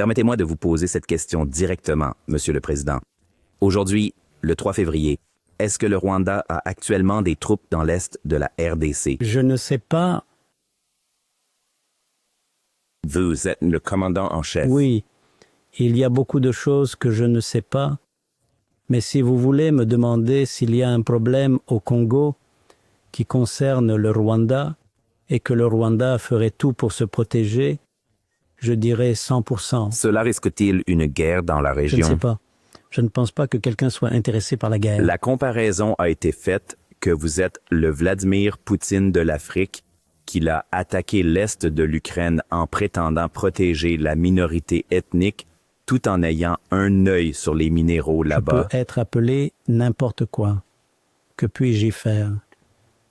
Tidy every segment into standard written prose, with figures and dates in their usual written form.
Permettez-moi de vous poser cette question directement, Monsieur le Président. Aujourd'hui, le 3 février, est-ce que le Rwanda a actuellement des troupes dans l'est de la RDC? Je ne sais pas. Vous êtes le commandant en chef. Oui, il y a beaucoup de choses que je ne sais pas. Mais si vous voulez me demander s'il y a un problème au Congo qui concerne le Rwanda et que le Rwanda ferait tout pour se protéger, je dirais 100%. Cela risque-t-il une guerre dans la Je ne région? sais pas. Je ne pense pas que quelqu'un soit intéressé par la guerre. La comparaison a été faite que vous êtes le Vladimir Poutine de l'Afrique, qu'il a attaqué l'est de l'Ukraine en prétendant protéger la minorité ethnique tout en ayant un œil sur les minéraux là-bas. Je peux être appelé n'importe quoi. Que puis-je y faire?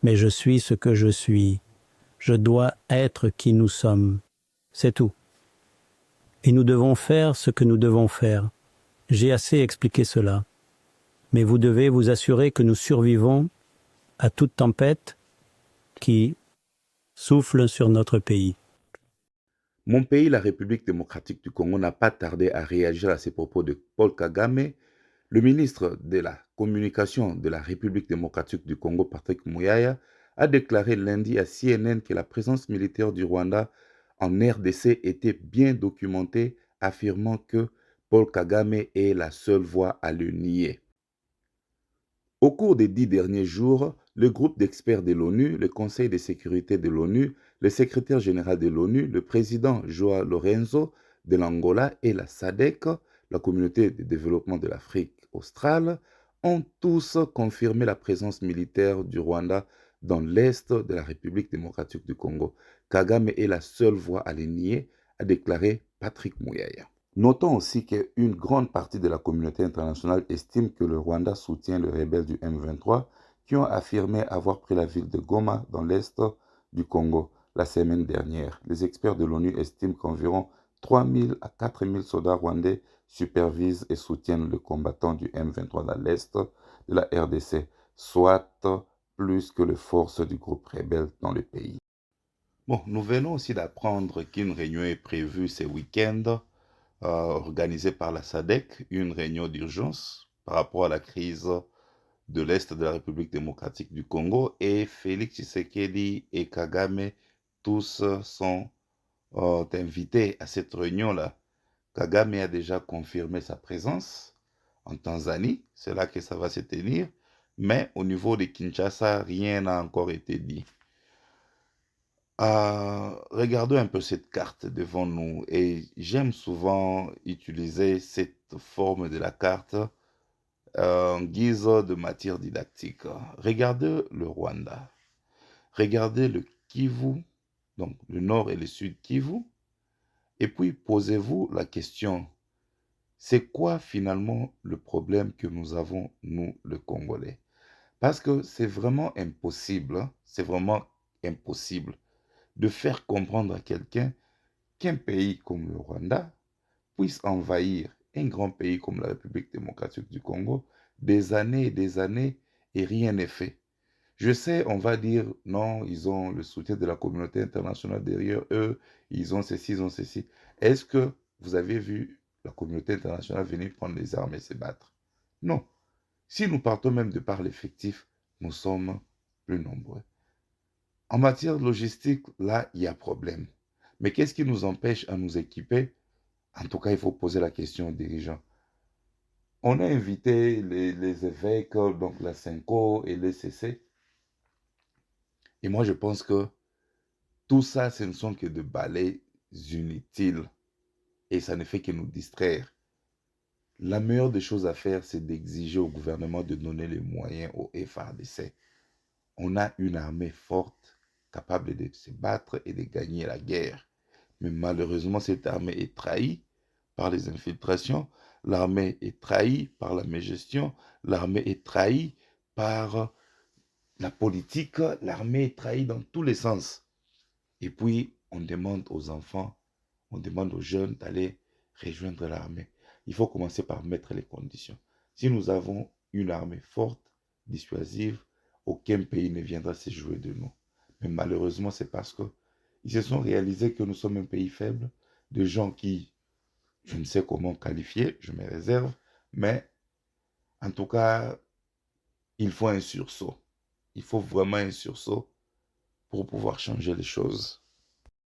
Mais je suis ce que je suis. Je dois être qui nous sommes. C'est tout. Et nous devons faire ce que nous devons faire. J'ai assez expliqué cela. Mais vous devez vous assurer que nous survivons à toute tempête qui souffle sur notre pays. Mon pays, la République démocratique du Congo, n'a pas tardé à réagir à ces propos de Paul Kagame. Le ministre de la Communication de la République démocratique du Congo, Patrick Muyaya, a déclaré lundi à CNN que la présence militaire du Rwanda en RDC était bien documentée, affirmant que Paul Kagame est la seule voix à le nier. Au cours des 10 derniers jours, le groupe d'experts de l'ONU, le Conseil de sécurité de l'ONU, le secrétaire général de l'ONU, le président Joao Lorenzo de l'Angola et la SADC, la communauté de développement de l'Afrique australe, ont tous confirmé la présence militaire du Rwanda dans l'est de la République démocratique du Congo. Kagame est la seule voix à les nier, a déclaré Patrick Muyaya. Notons aussi qu'une grande partie de la communauté internationale estime que le Rwanda soutient les rebelles du M23 qui ont affirmé avoir pris la ville de Goma dans l'est du Congo la semaine dernière. Les experts de l'ONU estiment qu'environ 3 000 à 4 000 soldats rwandais supervisent et soutiennent le combattant du M23 dans l'est de la RDC, soit plus que les forces du groupe rebelle dans le pays. Bon, nous venons aussi d'apprendre qu'une réunion est prévue ce week-end organisée par la SADC, une réunion d'urgence par rapport à la crise de l'Est de la République démocratique du Congo, et Félix Tshisekedi et Kagame, tous sont invités à cette réunion-là. Kagame a déjà confirmé sa présence en Tanzanie, c'est là que ça va se tenir, mais au niveau de Kinshasa, rien n'a encore été dit. Regardons un peu cette carte devant nous, et j'aime souvent utiliser cette forme de la carte en guise de matière didactique. Regardez le Rwanda, regardez le Kivu, donc le nord et le sud Kivu, et puis posez-vous la question, c'est quoi finalement le problème que nous avons, nous, le Congolais? Parce que c'est vraiment impossible de faire comprendre à quelqu'un qu'un pays comme le Rwanda puisse envahir un grand pays comme la République démocratique du Congo des années et rien n'est fait. Je sais, on va dire, non, ils ont le soutien de la communauté internationale derrière eux, ils ont ceci, ils ont ceci. Est-ce que vous avez vu la communauté internationale venir prendre les armes et se battre? Non. Si nous partons même de par l'effectif, nous sommes plus nombreux. En matière de logistique, là, il y a problème. Mais qu'est-ce qui nous empêche à nous équiper? En tout cas, il faut poser la question aux dirigeants. On a invité les évêques, donc la Cinco et les CC. Et moi, je pense que tout ça, ce ne sont que de balais inutiles. Et ça ne fait que nous distraire. La meilleure des choses à faire, c'est d'exiger au gouvernement de donner les moyens au FARDC. On a une armée forte, capable de se battre et de gagner la guerre. Mais malheureusement, cette armée est trahie par les infiltrations, l'armée est trahie par la mégestion, l'armée est trahie par la politique, l'armée est trahie dans tous les sens. Et puis, on demande aux enfants, on demande aux jeunes d'aller rejoindre l'armée. Il faut commencer par mettre les conditions. Si nous avons une armée forte, dissuasive, aucun pays ne viendra se jouer de nous. Mais malheureusement, c'est parce qu'ils se sont réalisés que nous sommes un pays faible, de gens qui Je ne sais comment qualifier, je me réserve, mais en tout cas, il faut un sursaut. Il faut vraiment un sursaut pour pouvoir changer les choses.